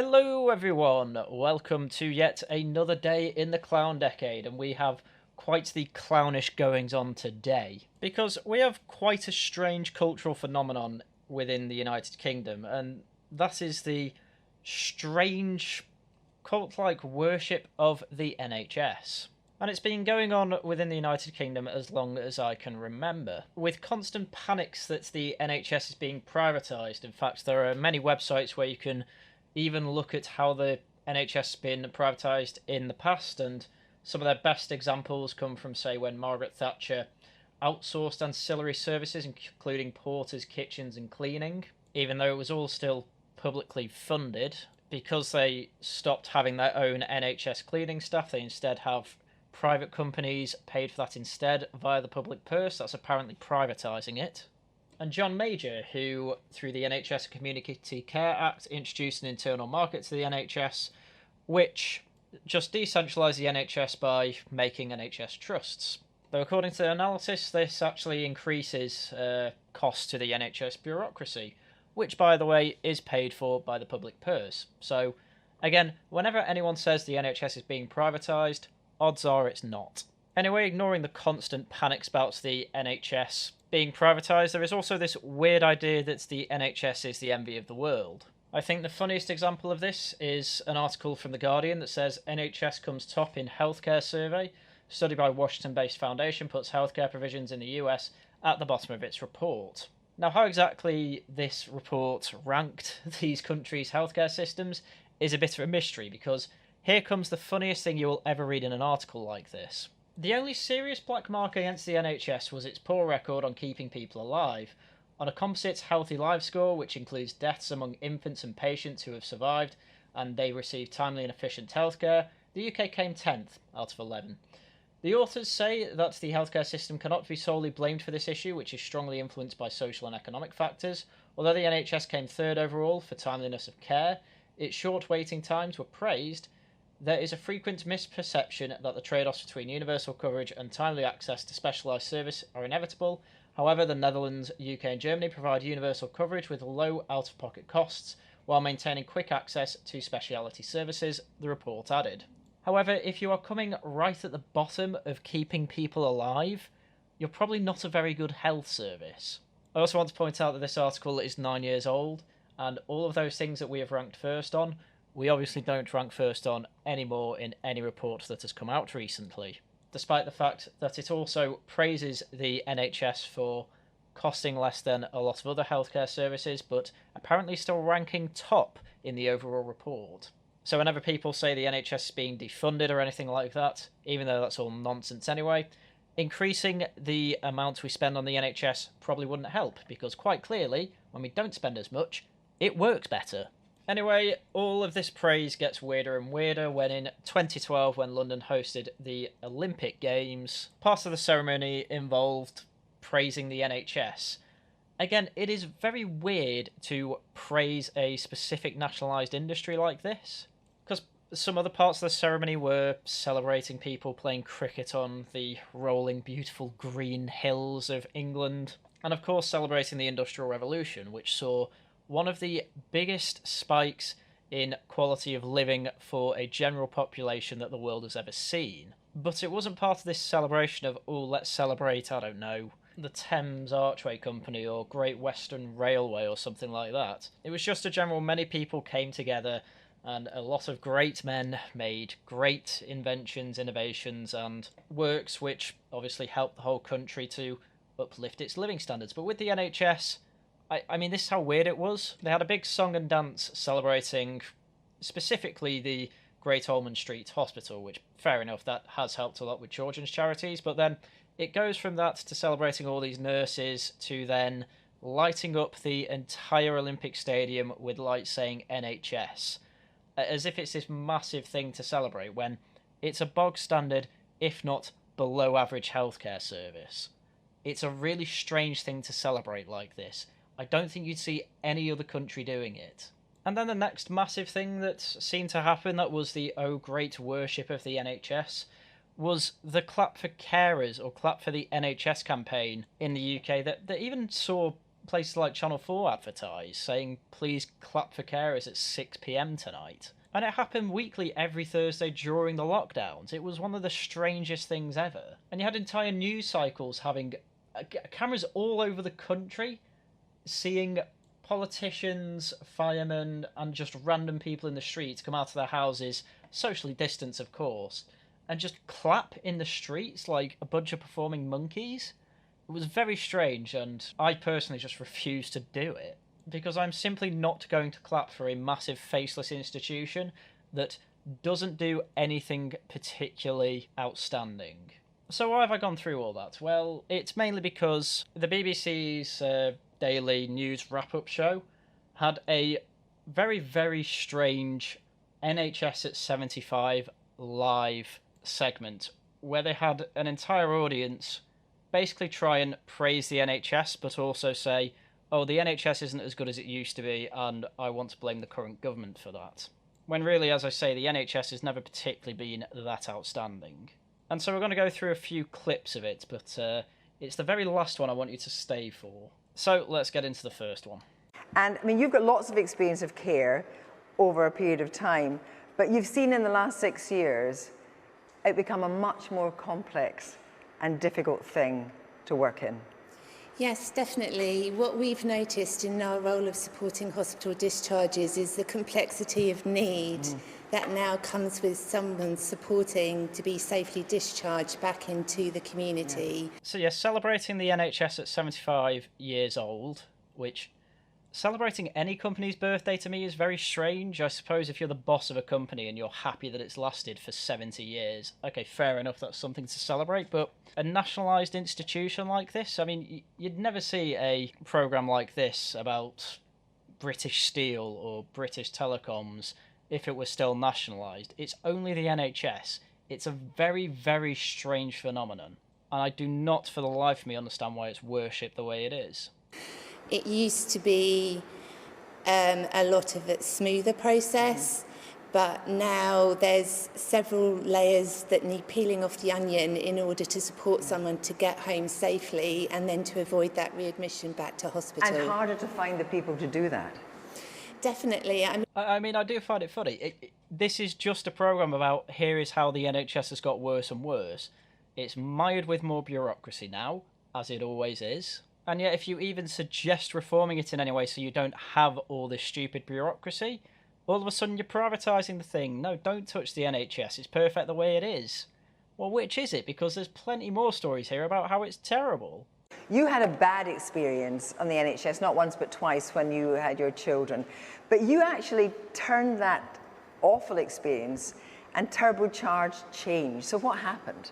Hello everyone, welcome to yet another day in the clown decade, and we have quite the clownish goings on today because we have quite a strange cultural phenomenon within the United Kingdom, and that is the strange cult-like worship of the NHS. And it's been going on within the United Kingdom as long as I can remember, with constant panics that the NHS is being privatised. In fact, there are many websites where you can even look at how the NHS has been privatised in the past, and some of their best examples come from, say, when Margaret Thatcher outsourced ancillary services, including porters, kitchens, and cleaning, even though it was all still publicly funded. Because they stopped having their own NHS cleaning staff, they instead have private companies paid for that instead via the public purse. That's apparently privatising it. And John Major, who, through the NHS Community Care Act, introduced an internal market to the NHS, which just decentralised the NHS by making NHS trusts. Though according to the analysis, this actually increases costs to the NHS bureaucracy, which, by the way, is paid for by the public purse. So, again, whenever anyone says the NHS is being privatised, odds are it's not. Anyway, ignoring the constant panics about the NHS being privatised, there is also this weird idea that the NHS is the envy of the world. I think the funniest example of this is an article from The Guardian that says NHS comes top in healthcare survey. Study by Washington-based foundation puts healthcare provisions in the US at the bottom of its report. Now, how exactly this report ranked these countries' healthcare systems is a bit of a mystery, because here comes the funniest thing you will ever read in an article like this. The only serious black mark against the NHS was its poor record on keeping people alive. On a composite healthy life score, which includes deaths among infants and patients who have survived and they received timely and efficient healthcare, the UK came 10th out of 11. The authors say that the healthcare system cannot be solely blamed for this issue, which is strongly influenced by social and economic factors. Although the NHS came third overall for timeliness of care, its short waiting times were praised. There is a frequent misperception that the trade-offs between universal coverage and timely access to specialised service are inevitable. However, the Netherlands, UK and Germany provide universal coverage with low out-of-pocket costs while maintaining quick access to specialty services, the report added. However, if you are coming right at the bottom of keeping people alive, you're probably not a very good health service. I also want to point out that this article is 9 years old, and all of those things that we have ranked first on, we obviously don't rank first on anymore in any report that has come out recently, despite the fact that it also praises the NHS for costing less than a lot of other healthcare services, but apparently still ranking top in the overall report. So whenever people say the NHS is being defunded or anything like that, even though that's all nonsense anyway, increasing the amount we spend on the NHS probably wouldn't help, because quite clearly, when we don't spend as much, it works better. Anyway, all of this praise gets weirder and weirder when in 2012, when London hosted the Olympic Games, part of the ceremony involved praising the NHS. Again, it is very weird to praise a specific nationalised industry like this, because some other parts of the ceremony were celebrating people playing cricket on the rolling, beautiful green hills of England, and of course celebrating the Industrial Revolution, which saw one of the biggest spikes in quality of living for a general population that the world has ever seen. But it wasn't part of this celebration of, oh, let's celebrate, I don't know, the Thames Archway Company or Great Western Railway or something like that. It was just a general, many people came together and a lot of great men made great inventions, innovations, and works which obviously helped the whole country to uplift its living standards. But with the NHS, I mean, this is how weird it was. They had a big song and dance celebrating specifically the Great Ormond Street Hospital, which, fair enough, that has helped a lot with children's charities, but then it goes from that to celebrating all these nurses to then lighting up the entire Olympic Stadium with lights saying NHS, as if it's this massive thing to celebrate, when it's a bog standard, if not below average healthcare service. It's a really strange thing to celebrate like this. I don't think you'd see any other country doing it. And then the next massive thing that seemed to happen, that was the oh great worship of the NHS, was the Clap for Carers, or Clap for the NHS campaign in the UK, that even saw places like Channel 4 advertise, saying, please clap for carers at 6 p.m. tonight. And it happened weekly every Thursday during the lockdowns. It was one of the strangest things ever. And you had entire news cycles having cameras all over the country, seeing politicians, firemen, and just random people in the streets come out of their houses, socially distanced of course, and just clap in the streets like a bunch of performing monkeys. It was very strange, and I personally just refused to do it, because I'm simply not going to clap for a massive faceless institution that doesn't do anything particularly outstanding. So why have I gone through all that? Well, it's mainly because the BBC's daily news wrap-up show had a very, very strange NHS at 75 live segment where they had an entire audience basically try and praise the NHS, but also say, oh, the NHS isn't as good as it used to be, and I want to blame the current government for that. When really, as I say, the NHS has never particularly been that outstanding. And so we're going to go through a few clips of it, but it's the very last one I want you to stay for. So let's get into the first one. And I mean, you've got lots of experience of care over a period of time, but you've seen in the last 6 years it become a much more complex and difficult thing to work in. Yes, definitely. What we've noticed in our role of supporting hospital discharges is the complexity of need that now comes with someone supporting to be safely discharged back into the community. Yeah. So yes, celebrating the NHS at 75 years old, which celebrating any company's birthday to me is very strange. I suppose if you're the boss of a company and you're happy that it's lasted for 70 years, okay, fair enough, that's something to celebrate, but a nationalised institution like this, I mean, you'd never see a programme like this about British Steel or British Telecoms if it was still nationalised. It's only the NHS. It's a very, very strange phenomenon, and I do not for the life of me understand why it's worshipped the way it is. It used to be a lot of a smoother process, but now there's several layers that need peeling off the onion in order to support someone to get home safely and then to avoid that readmission back to hospital. And harder to find the people to do that. Definitely. I mean, I do find it funny. This is just a programme about here is how the NHS has got worse and worse. It's mired with more bureaucracy now, as it always is. And yet, if you even suggest reforming it in any way so you don't have all this stupid bureaucracy, all of a sudden you're privatising the thing. No, don't touch the NHS. It's perfect the way it is. Well, which is it? Because there's plenty more stories here about how it's terrible. You had a bad experience on the NHS, not once but twice when you had your children. But you actually turned that awful experience and turbocharged change. So what happened?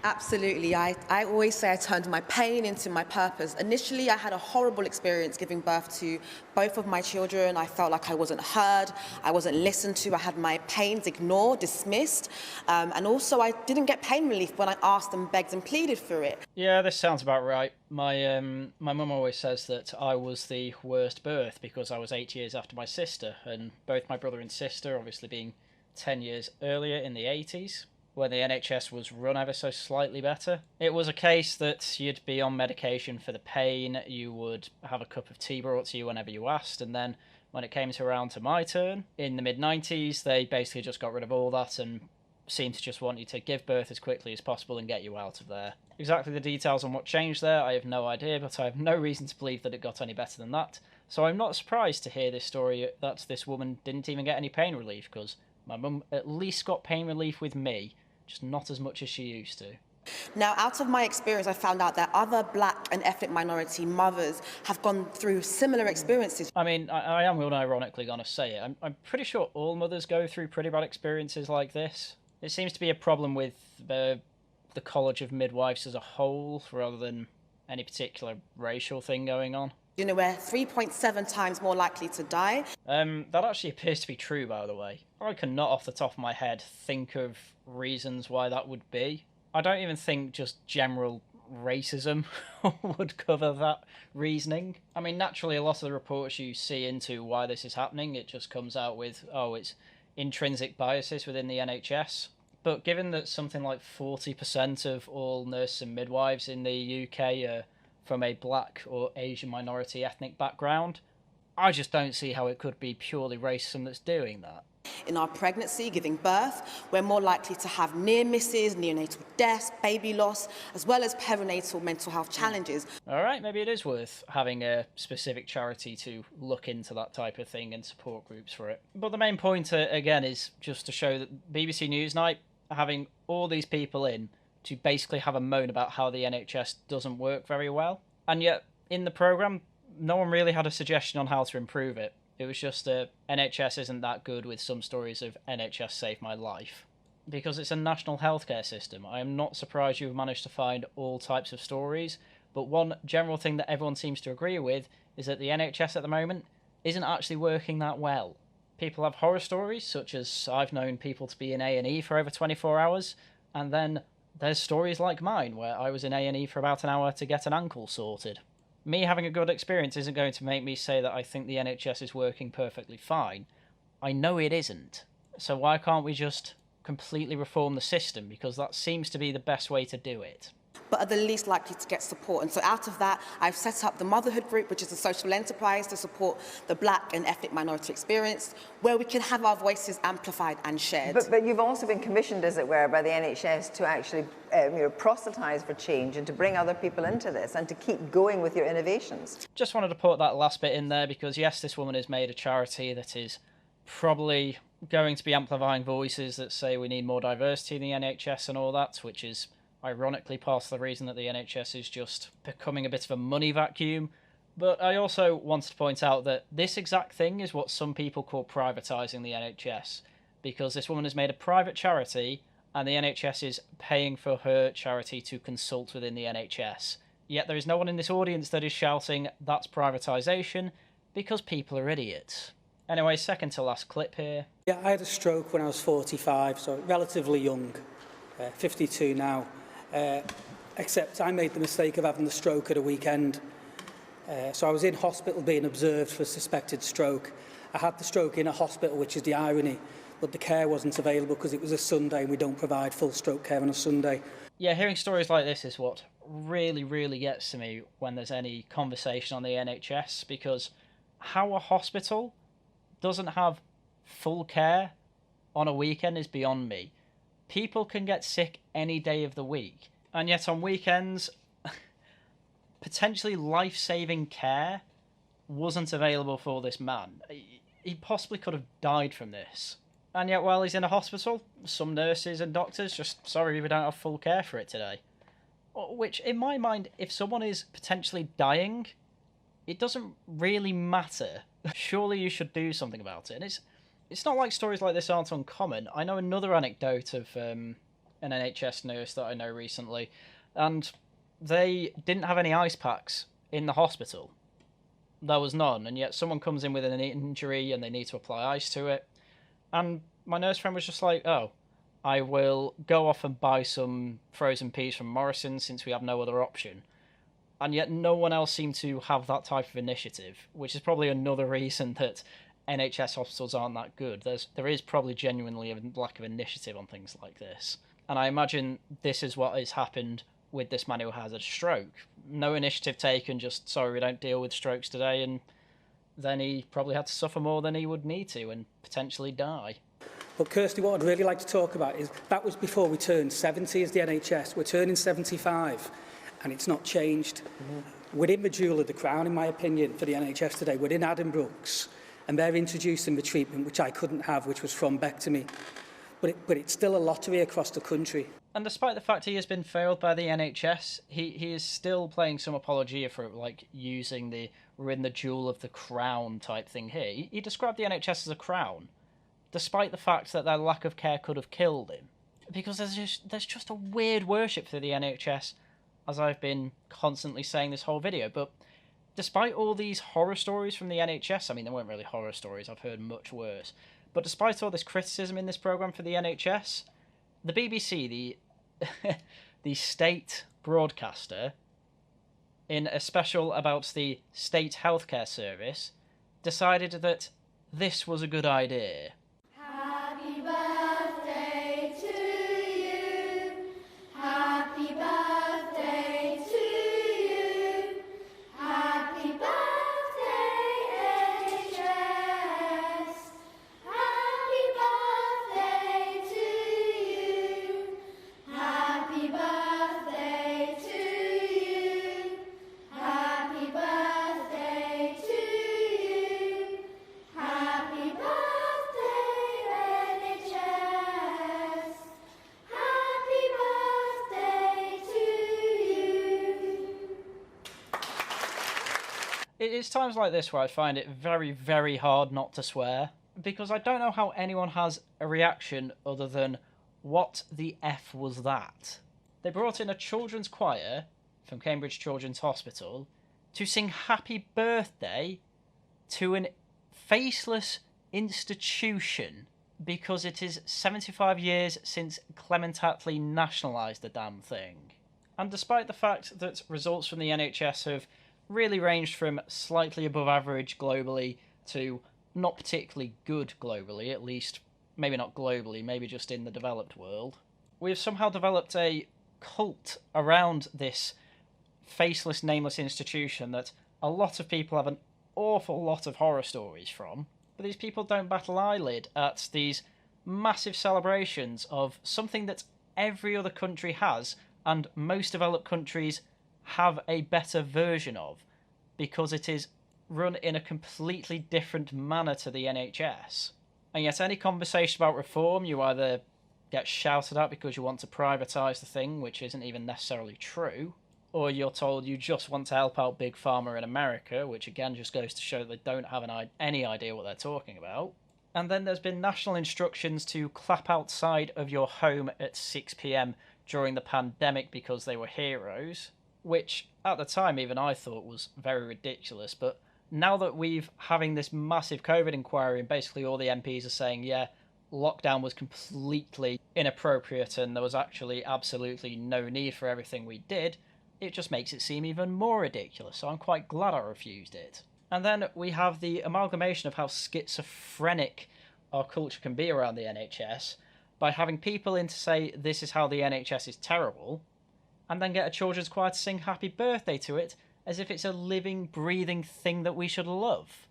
Absolutely. I always say I turned my pain into my purpose. Initially, I had a horrible experience giving birth to both of my children. I felt like I wasn't heard, I wasn't listened to, I had my pains ignored, dismissed, and also I didn't get pain relief when I asked and begged and pleaded for it. Yeah, this sounds about right. My mum always says that I was the worst birth because I was 8 years after my sister, and both my brother and sister obviously being 10 years earlier in the 80s. When the NHS was run ever so slightly better. It was a case that you'd be on medication for the pain, you would have a cup of tea brought to you whenever you asked, and then when it came around to my turn, in the mid-90s, they basically just got rid of all that and seemed to just want you to give birth as quickly as possible and get you out of there. Exactly the details on what changed there, I have no idea, but I have no reason to believe that it got any better than that. So I'm not surprised to hear this story that this woman didn't even get any pain relief, because my mum at least got pain relief with me, just not as much as she used to. Now, out of my experience, I found out that other black and ethnic minority mothers have gone through similar experiences. I mean, I am unironically going to say it. I'm pretty sure all mothers go through pretty bad experiences like this. It seems to be a problem with the College of Midwives as a whole, rather than any particular racial thing going on. You know, we're 3.7 times more likely to die. That actually appears to be true, by the way. I cannot off the top of my head think of reasons why that would be. I don't even think just general racism would cover that reasoning. I mean, naturally, a lot of the reports you see into why this is happening, it just comes out with, oh, it's intrinsic biases within the NHS. But given that something like 40% of all nurses and midwives in the UK are from a black or Asian minority ethnic background, I just don't see how it could be purely racism that's doing that. In our pregnancy, giving birth, we're more likely to have near misses, neonatal deaths, baby loss, as well as perinatal mental health challenges. All right, maybe it is worth having a specific charity to look into that type of thing and support groups for it. But the main point, again, is just to show that BBC Newsnight are having all these people in to basically have a moan about how the NHS doesn't work very well. And yet, in the programme, no one really had a suggestion on how to improve it. It was just NHS isn't that good, with some stories of NHS saved my life. Because it's a national healthcare system, I am not surprised you've managed to find all types of stories, but one general thing that everyone seems to agree with is that the NHS at the moment isn't actually working that well. People have horror stories, such as I've known people to be in A&E for over 24 hours, and then there's stories like mine, where I was in A&E for about an hour to get an ankle sorted. Me having a good experience isn't going to make me say that I think the NHS is working perfectly fine. I know it isn't. So why can't we just completely reform the system? Because that seems to be the best way to do it. But are the least likely to get support. And so out of that, I've set up the Motherhood Group, which is a social enterprise to support the black and ethnic minority experience, where we can have our voices amplified and shared. But you've also been commissioned, as it were, by the NHS to actually proselytise for change and to bring other people into this and to keep going with your innovations. Just wanted to put that last bit in there because, yes, this woman has made a charity that is probably going to be amplifying voices that say we need more diversity in the NHS and all that, which is ironically part of the reason that the NHS is just becoming a bit of a money vacuum. But I also wanted to point out that this exact thing is what some people call privatising the NHS, because this woman has made a private charity and the NHS is paying for her charity to consult within the NHS. Yet there is no one in this audience that is shouting that's privatisation, because people are idiots. Anyway, second to last clip here. Yeah, I had a stroke when I was 45, so relatively young, 52 now. Except I made the mistake of having the stroke at a weekend. So I was in hospital being observed for a suspected stroke. I had the stroke in a hospital, which is the irony, but the care wasn't available because it was a Sunday and we don't provide full stroke care on a Sunday. Yeah, hearing stories like this is what really, really gets to me when there's any conversation on the NHS, because how a hospital doesn't have full care on a weekend is beyond me. People can get sick any day of the week, and yet on weekends, potentially life-saving care wasn't available for this man. He possibly could have died from this. And yet while he's in a hospital, some nurses and doctors just, sorry, we don't have full care for it today. Which, in my mind, if someone is potentially dying, it doesn't really matter. Surely you should do something about it. And it's not like stories like this aren't uncommon. I know another anecdote of an NHS nurse that I know recently, and they didn't have any ice packs in the hospital. There was none, and yet someone comes in with an injury and they need to apply ice to it. And my nurse friend was just like, oh, I will go off and buy some frozen peas from Morrison's since we have no other option. And yet no one else seemed to have that type of initiative, which is probably another reason that NHS hospitals aren't that good. There is probably genuinely a lack of initiative on things like this. And I imagine this is what has happened with this man who has a stroke. No initiative taken, just, sorry, we don't deal with strokes today, and then he probably had to suffer more than he would need to and potentially die. But Kirsty, what I'd really like to talk about is that was before we turned 70 as the NHS. We're turning 75 and it's not changed. We're in the jewel of the crown, in my opinion, for the NHS today. We're in Adam Brooks and they're introducing the treatment which I couldn't have, which was thrombectomy. But it's still a lottery across the country. And despite the fact he has been failed by the NHS, he is still playing some apologia for it, like using the we're in the jewel of the crown type thing here. He described the NHS as a crown, despite the fact that their lack of care could have killed him. Because there's just a weird worship for the NHS, as I've been constantly saying this whole video. But despite all these horror stories from the NHS, I mean, they weren't really horror stories, I've heard much worse. But despite all this criticism in this programme for the NHS, the BBC, the state broadcaster, in a special about the state healthcare service, decided that this was a good idea. Happy birthday to you. Happy birthday to you. It's times like this where I find it very, very hard not to swear, because I don't know how anyone has a reaction other than, what the F was that? They brought in a children's choir from Cambridge Children's Hospital to sing Happy Birthday to an faceless institution because it is 75 years since Clement Attlee nationalised the damn thing. And despite the fact that results from the NHS have really ranged from slightly above average globally to not particularly good globally, at least maybe not globally, maybe just in the developed world, we've somehow developed a cult around this faceless, nameless institution that a lot of people have an awful lot of horror stories from. But these people don't bat an eyelid at these massive celebrations of something that every other country has, and most developed countries have a better version of, because it is run in a completely different manner to the NHS. And yet any conversation about reform, you either get shouted at because you want to privatise the thing, which isn't even necessarily true, or you're told you just want to help out Big Pharma in America, which again just goes to show that they don't have any idea what they're talking about. And then there's been national instructions to clap outside of your home at 6 p.m. during the pandemic because they were heroes, which at the time even I thought was very ridiculous. But now that we've having this massive COVID inquiry and basically all the MPs are saying, yeah, lockdown was completely inappropriate and there was actually absolutely no need for everything we did, it just makes it seem even more ridiculous, so I'm quite glad I refused it. And then we have the amalgamation of how schizophrenic our culture can be around the NHS by having people in to say this is how the NHS is terrible, and then get a children's choir to sing Happy Birthday to it as if it's a living, breathing thing that we should love.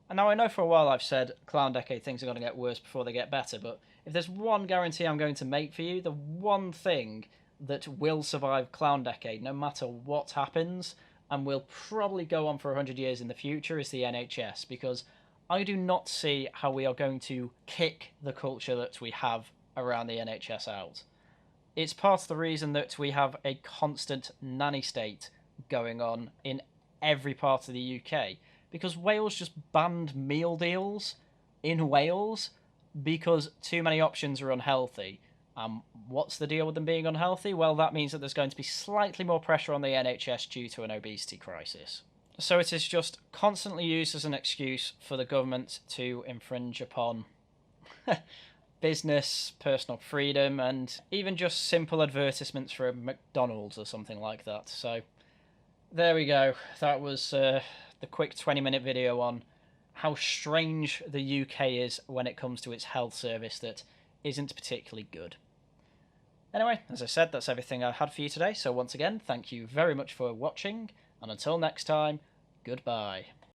And now I know for a while I've said Clown Decade things are going to get worse before they get better, but if there's one guarantee I'm going to make for you, the one thing that will survive Clown Decade, no matter what happens, and will probably go on for 100 years in the future, is the NHS, because I do not see how we are going to kick the culture that we have around the NHS out. It's part of the reason that we have a constant nanny state going on in every part of the UK, because Wales just banned meal deals in Wales because too many options are unhealthy. What's the deal with them being unhealthy? Well, that means that there's going to be slightly more pressure on the NHS due to an obesity crisis. So it is just constantly used as an excuse for the government to infringe upon business, personal freedom, and even just simple advertisements for a McDonald's or something like that. So there we go. That was the quick 20-minute video on how strange the UK is when it comes to its health service that isn't particularly good. Anyway, as I said, that's everything I had for you today, so once again, thank you very much for watching, and until next time, goodbye.